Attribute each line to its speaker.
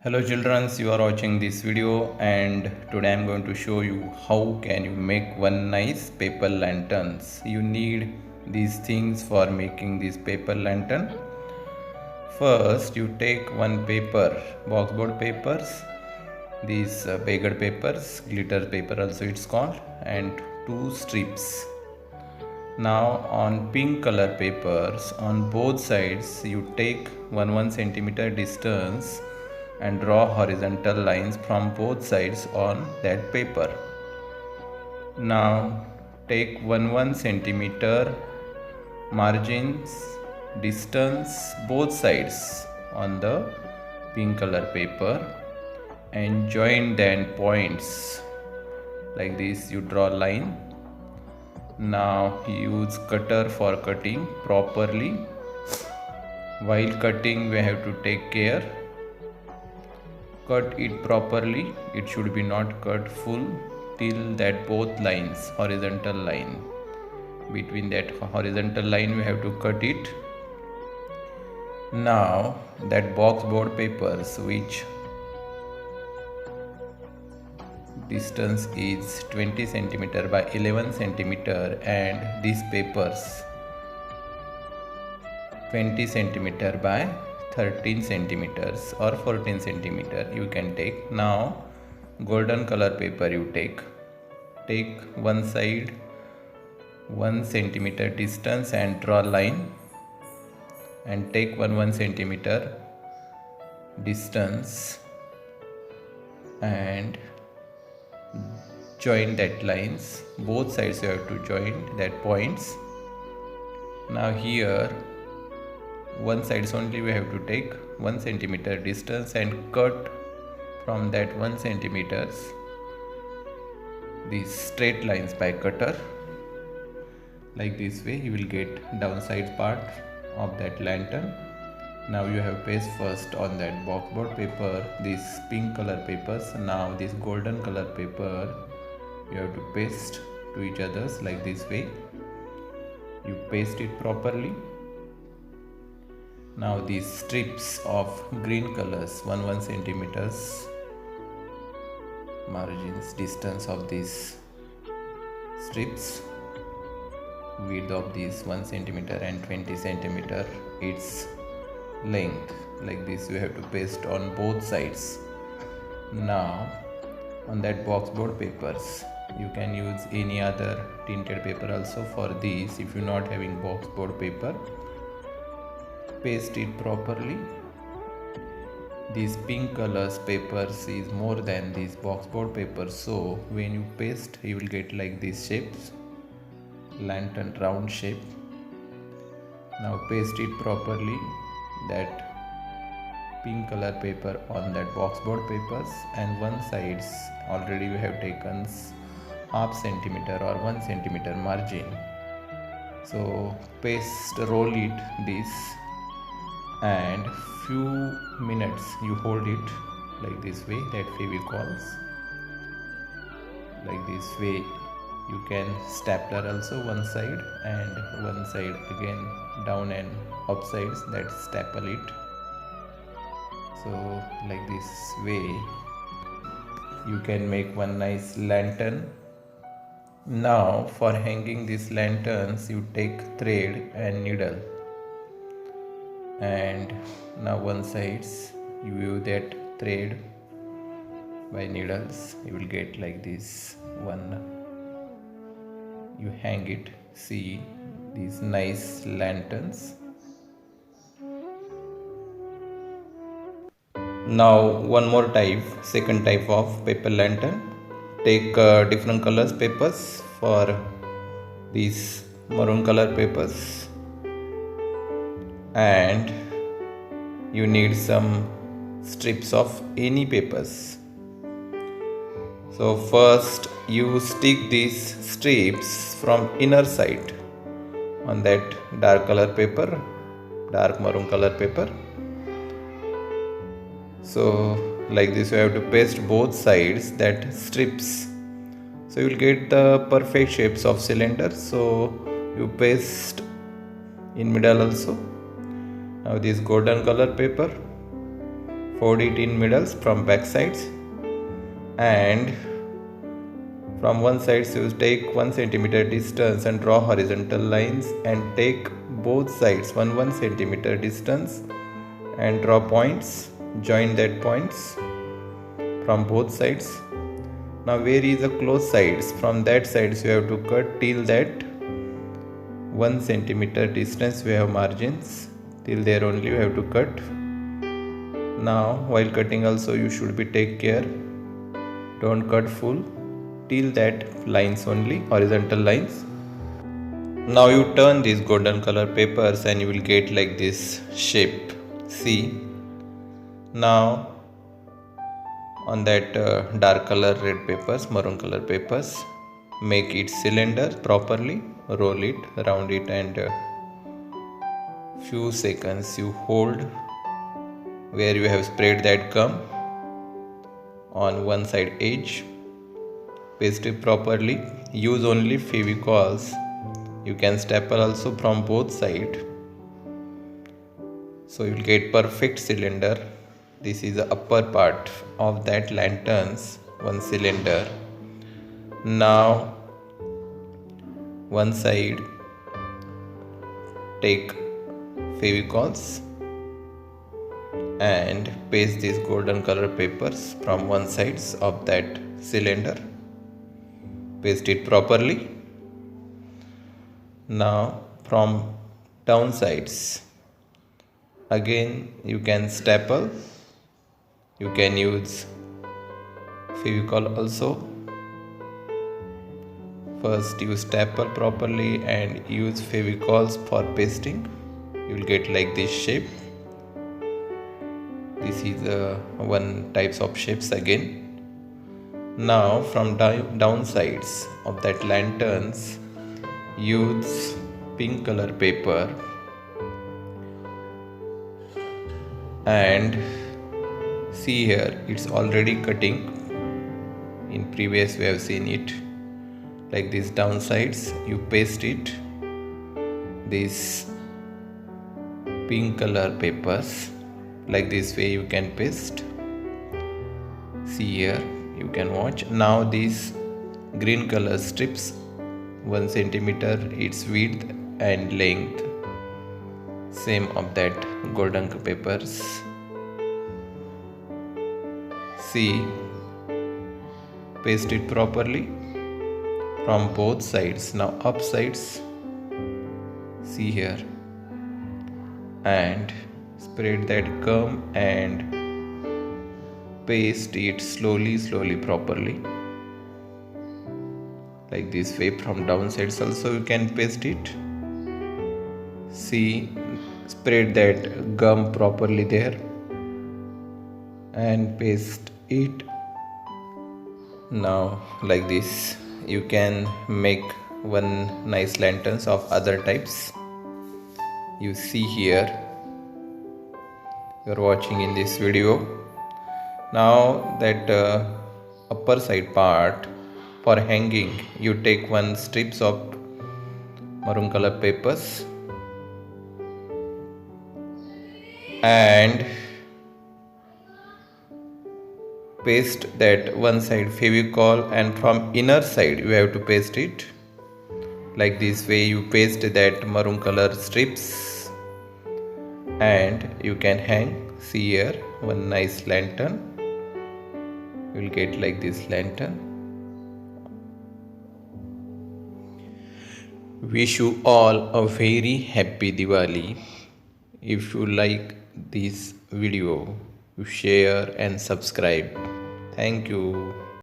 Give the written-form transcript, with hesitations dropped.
Speaker 1: Hello children, you are watching this video and today I am going to show you how can you make one nice paper lanterns. You need these things for making this paper lantern. First you take one paper, boxboard papers, these bagel papers, glitter paper also it's called, and two strips. Now on pink color papers on both sides you take 1 centimeter distance and draw horizontal lines from both sides on that paper. Now take 1 centimeter margins distance both sides on the pink color paper and join then points like this. You draw line. Now use cutter for cutting properly. While cutting we have to take care. Cut it properly. It should be not cut full till that both lines, horizontal line. Between that horizontal line we have to cut it. Now that boxboard papers which distance is 20 centimeter by 11 centimeter and these papers 20 centimeter by 13 centimeters or 14 centimeter you can take. Now golden color paper you take one side 1 centimeter distance and draw line and take 1 centimeter distance and join that lines. Both sides you have to join that points. Now here one sides only we have to take 1 centimeter distance and cut from that 1 centimeters these straight lines by cutter. Like this way you will get downside part of that lantern. Now you have paste first on that boxboard paper this pink color papers. Now this golden color paper you have to paste to each others like this way. You paste it properly. Now these strips of green colors 1 centimeters margins distance of these strips, width of these 1 centimeter and 20 centimeter its length. Like this you have to paste on both sides. Now on that boxboard papers you can use any other tinted paper also for these. If you're not having boxboard paper, paste it properly. These pink colors papers is more than these boxboard papers, so when you paste you will get like these shapes, lantern round shape. Now paste it properly that pink color paper on that boxboard papers and one sides already we have taken half centimeter or 1 centimeter margin. So paste roll it this and few minutes you hold it like this way, that Fevicol like this way. You can stapler also one side and one side again down and up sides, that staple it. So like this way you can make one nice lantern. Now for hanging these lanterns you take thread and needle and now one sides you use that thread by needles. You will get like this one. You hang it. See these nice lanterns. Now one more type, second type of paper lantern. Take different colors papers. For these maroon color papers and you need some strips of any papers. So first you stick these strips from inner side on that dark color paper, dark maroon color paper. So like this you have to paste both sides that strips, so you will get the perfect shapes of cylinder. So you paste in middle also. Now this golden color paper fold it in middles from back sides, and from one side you take 1 centimeter distance and draw horizontal lines, and take both sides 1 centimeter distance and draw points, join that points from both sides. Now where is the close sides, from that sides you have to cut till that 1 centimeter distance we have margins, till there only you have to cut. Now while cutting also you should be take care, don't cut full, till that lines only, horizontal lines. Now you turn these golden color papers and you will get like this shape. See, now on that dark color red papers, maroon color papers, make it cylinder properly, roll it, round it, and few seconds you hold where you have spread that gum on one side edge. Paste it properly. Use only Fevicols. You can staple also from both sides, so you will get perfect cylinder. This is the upper part of that lanterns, one cylinder. Now one side take Fevicols and paste these golden color papers from one sides of that cylinder. Paste it properly. Now from down sides again you can staple. You can use Fevicol also. First you staple properly and use Fevicols for pasting. You will get like this shape. This is one types of shapes again. Now from down sides of that lanterns use pink color paper and see here it's already cutting. In previous we have seen it like this. Down sides you paste it, these pink color papers, like this way you can paste. See here, you can watch. Now these green color strips, 1 centimeter its width and length, same of that golden papers. See, paste it properly from both sides. Now up sides, see here, and spread that gum and paste it slowly properly, like this way. From down sides also you can paste it. See, spread that gum properly there and paste it. Now like this you can make one nice lanterns of other types. You see here, you are watching in this video. Now that upper side part for hanging, you take one strips of maroon color papers and paste that one side Fevicol, and from inner side you have to paste it like this way. You paste that maroon color strips and you can hang. See here, one nice lantern. You will get like this lantern. Wish you all a very happy Diwali. If you like this video, you share and subscribe. Thank you.